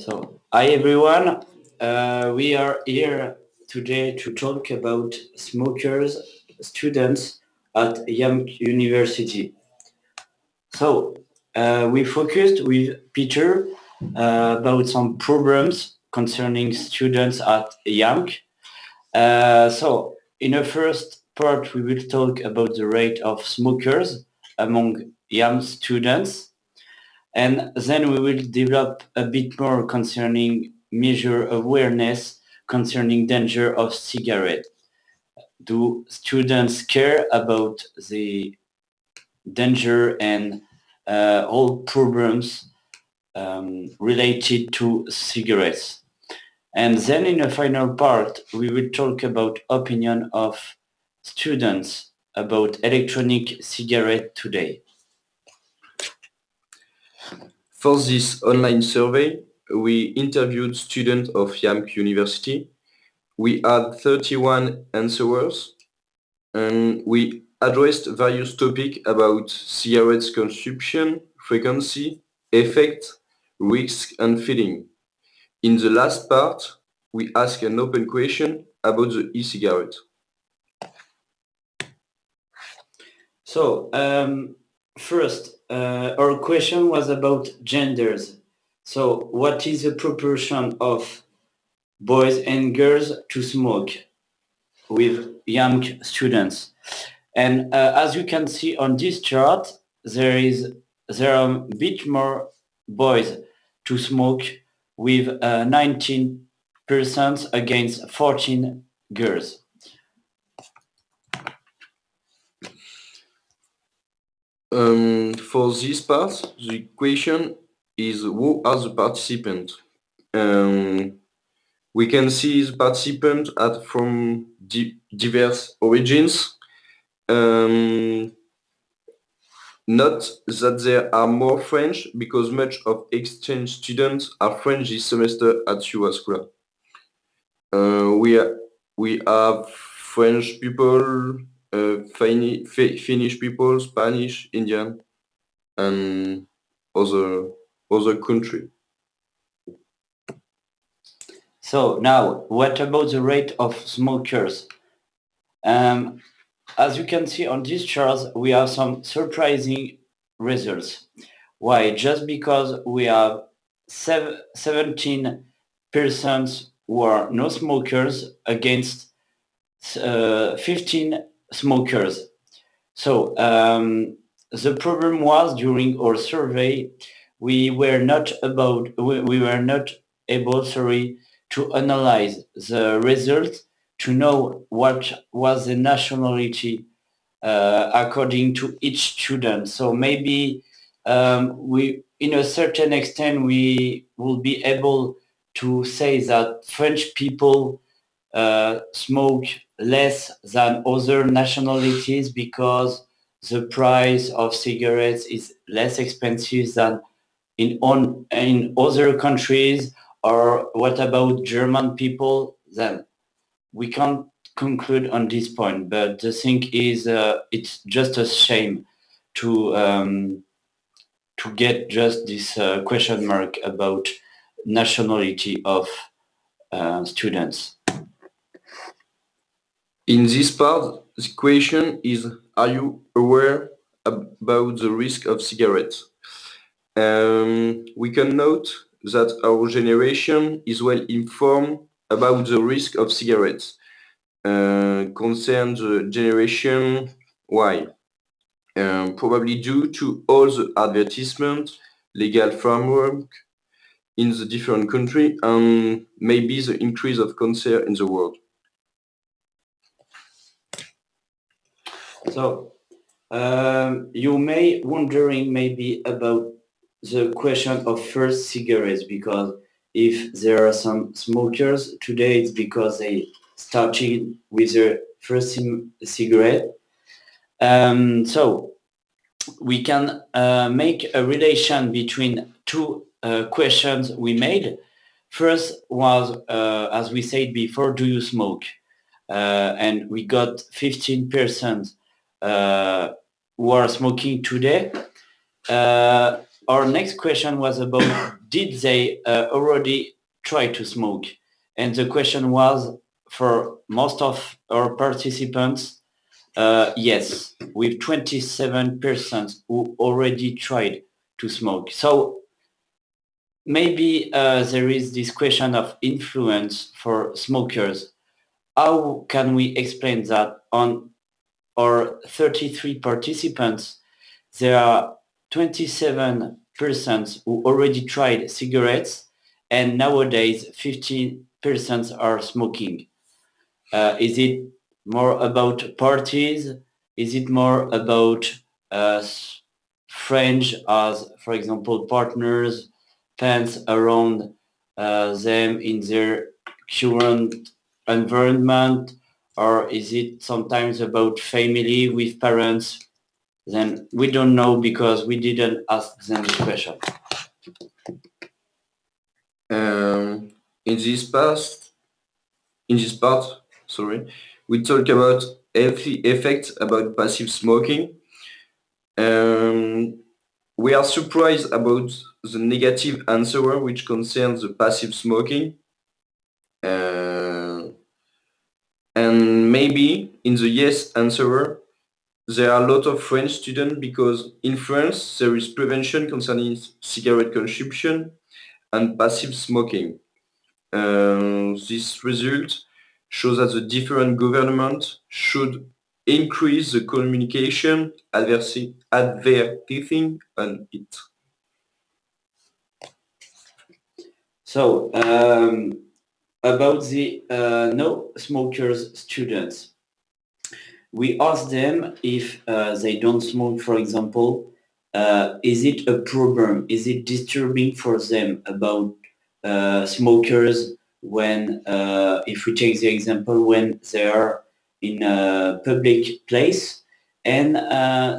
Hi everyone. We are here today to talk about smokers, students at JAMK University. We focused with Peter about some problems concerning students at JAMK. In the first part, we will talk about the rate of smokers among young students. And then we will develop a bit more concerning measure awareness concerning danger of cigarette. Do students care about the danger and all problems related to cigarettes? And then in the final part, we will talk about opinion of students about electronic cigarette today. For this online survey, we interviewed students of JAMK University. We had 31 answers, and we addressed various topics about cigarettes consumption, frequency, effect, risk, and feeling. In the last part, we asked an open question about the e-cigarette. First, our question was about genders. So what is the proportion of boys and girls to smoke with young students? And as you can see on this chart, there are a bit more boys to smoke with 19% against 14 girls. For this part, the question is who are the participants? We can see the participants from diverse origins. Not that there are more French, because much of exchange students are French this semester at UA School. We have French people, Finnish people, Spanish, Indian, and other country. So now, what about the rate of smokers? As you can see on these charts, we have some surprising results. Why? Just because we have 17% who are no smokers against 15 smokers. So the problem was during our survey, we were not able, to analyze the results to know what was the nationality according to each student. So maybe we, in a certain extent, we will be able to say that French people smoke less than other nationalities because the price of cigarettes is less expensive than in other countries. Or what about German people? Then we can't conclude on this point. But the thing is, it's just a shame to get just this question mark about nationality of students. In this part, the question is, are you aware about the risk of cigarettes? We can note that our generation is well informed about the risk of cigarettes. Concerns the generation Y, probably due to all the advertisement, legal framework in the different country, and maybe the increase of cancer in the world. So you may wondering maybe about the question of first cigarettes, because if there are some smokers today, it's because they started with their first cigarette. So we can make a relation between two questions we made. First was, as we said before, do you smoke? And we got 15% who are smoking today. Our next question was about did they already try to smoke? And the question was, for most of our participants, yes, with 27% who already tried to smoke. So maybe there is this question of influence for smokers. How can we explain that on our 33 participants, there are 27% who already tried cigarettes, and nowadays 15% are smoking? Is it more about parties? Is it more about uh, friends as, for example, partners, fans around them in their current environment? Or is it sometimes about family with parents? Then we don't know because we didn't ask them the question. In this part, sorry, we talk about healthy effects about passive smoking. We are surprised about the negative answer which concerns the passive smoking. And maybe in the yes answer, there are a lot of French students because in France there is prevention concerning cigarette consumption and passive smoking. This result shows that the different governments should increase the communication advertising on it. So about the no smokers students, we asked them if they don't smoke, for example, is it a problem? Is it disturbing for them about smokers when, if we take the example, when they are in a public place? And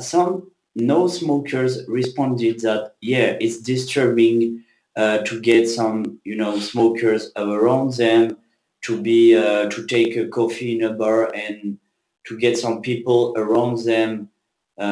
some no smokers responded that, yeah, it's disturbing to get some, smokers around them, to be to take a coffee in a bar and to get some people around them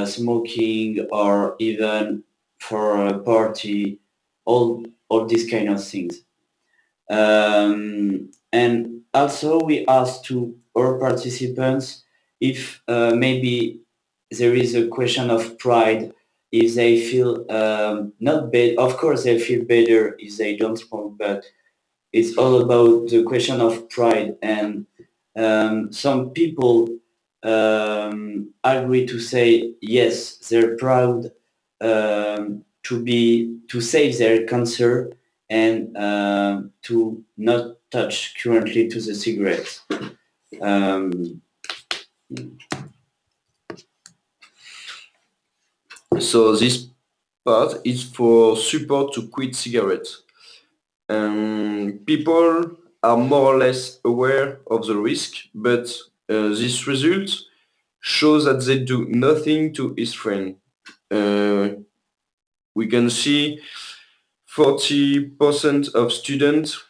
smoking, or even for a party, all these kind of things. And also we asked to our participants if maybe there is a question of pride, if they feel not bad. Of course they feel better if they don't smoke, but it's all about the question of pride. And some people agree to say yes, they're proud to save their cancer and to not touch currently to the cigarettes. Um, So this part is for support to quit cigarettes. People are more or less aware of the risk, but this result shows that they do nothing to his friend. Uh, we can see 40% of students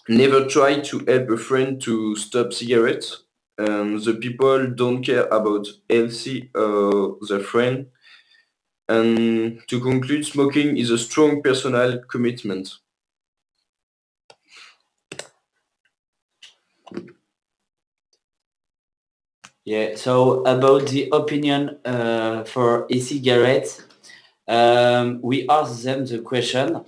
never try to help a friend to stop cigarettes. The people don't care about healthy their friend. And to conclude, smoking is a strong personal commitment. yeah, so about the opinion for e-cigarettes, we asked them the question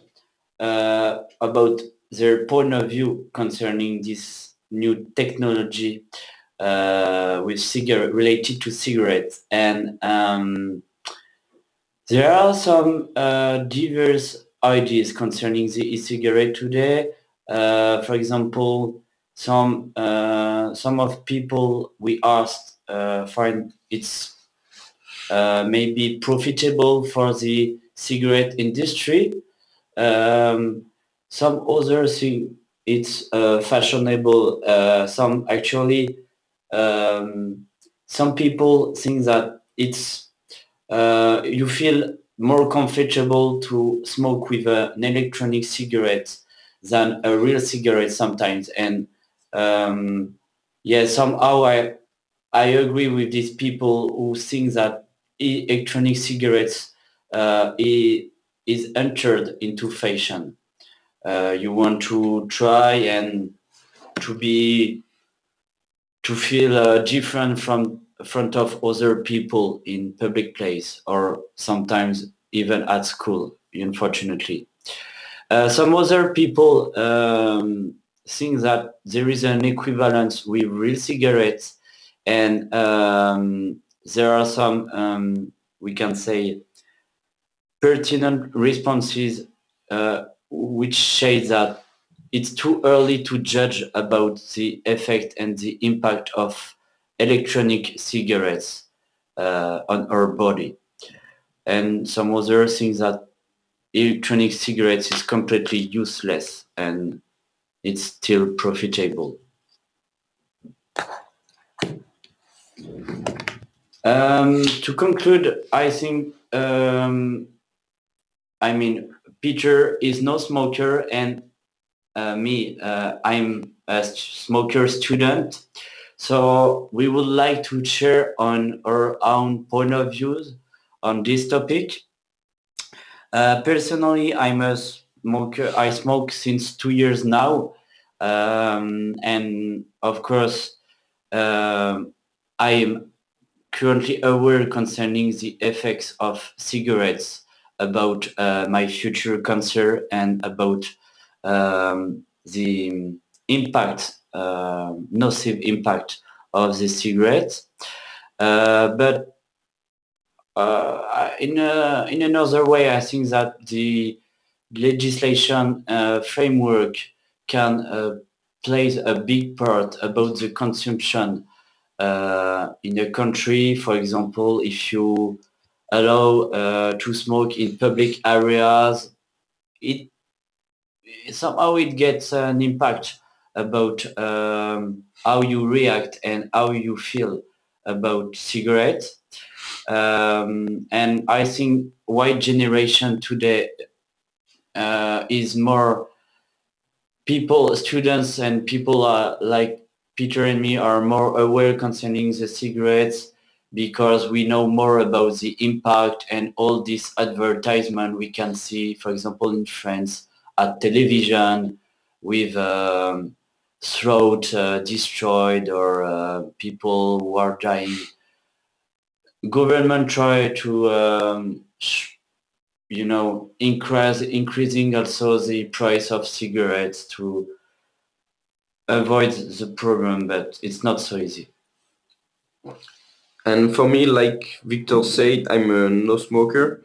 about their point of view concerning this new technology with cigarette related to cigarettes. And there are some diverse ideas concerning the e-cigarette today. For example, some of people we asked find it's maybe profitable for the cigarette industry. Some others think it's fashionable. Um, some people think that it's you feel more comfortable to smoke with an electronic cigarette than a real cigarette sometimes. And yeah, somehow I agree with these people who think that electronic cigarettes is entered into fashion. You want to try and to feel different from front of other people in public place or sometimes even at school, unfortunately. Some other people think that there is an equivalence with real cigarettes, and there are some, we can say, pertinent responses which say that it's too early to judge about the effect and the impact of electronic cigarettes on our body. And some other things that electronic cigarettes is completely useless and it's still profitable. To conclude, I think, Peter is no smoker, and I'm a smoker student. So we would like to share on our own point of views on this topic. Personally, I'm a smoker. I smoke since 2 years now. And of course, I am currently aware concerning the effects of cigarettes about my future cancer and about the impact, nocive impact of the cigarettes. But in another way, I think that the legislation framework can plays a big part about the consumption in a country. For example, if you allow to smoke in public areas, it somehow it gets an impact about how you react and how you feel about cigarettes. And I think white generation today is more people, students and people like Peter and me are more aware concerning the cigarettes because we know more about the impact and all this advertisement we can see, for example, in France at television with throat destroyed or people who are dying. Government try to increasing also the price of cigarettes to avoid the problem, but it's not so easy. And for me, like Victor said, I'm a no smoker,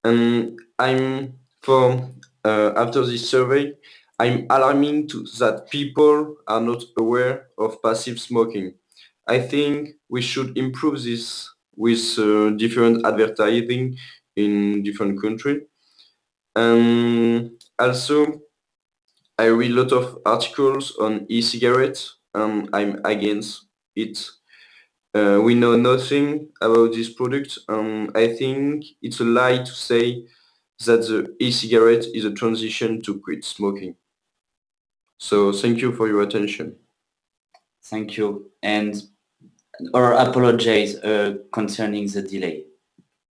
and I'm for after this survey, I'm alarming to that people are not aware of passive smoking. I think we should improve this with different advertising in different countries. And also, I read a lot of articles on e-cigarettes, and I'm against it. We know nothing about this product. I think it's a lie to say that the e-cigarette is a transition to quit smoking. So thank you for your attention. Thank you. And or apologize concerning the delay.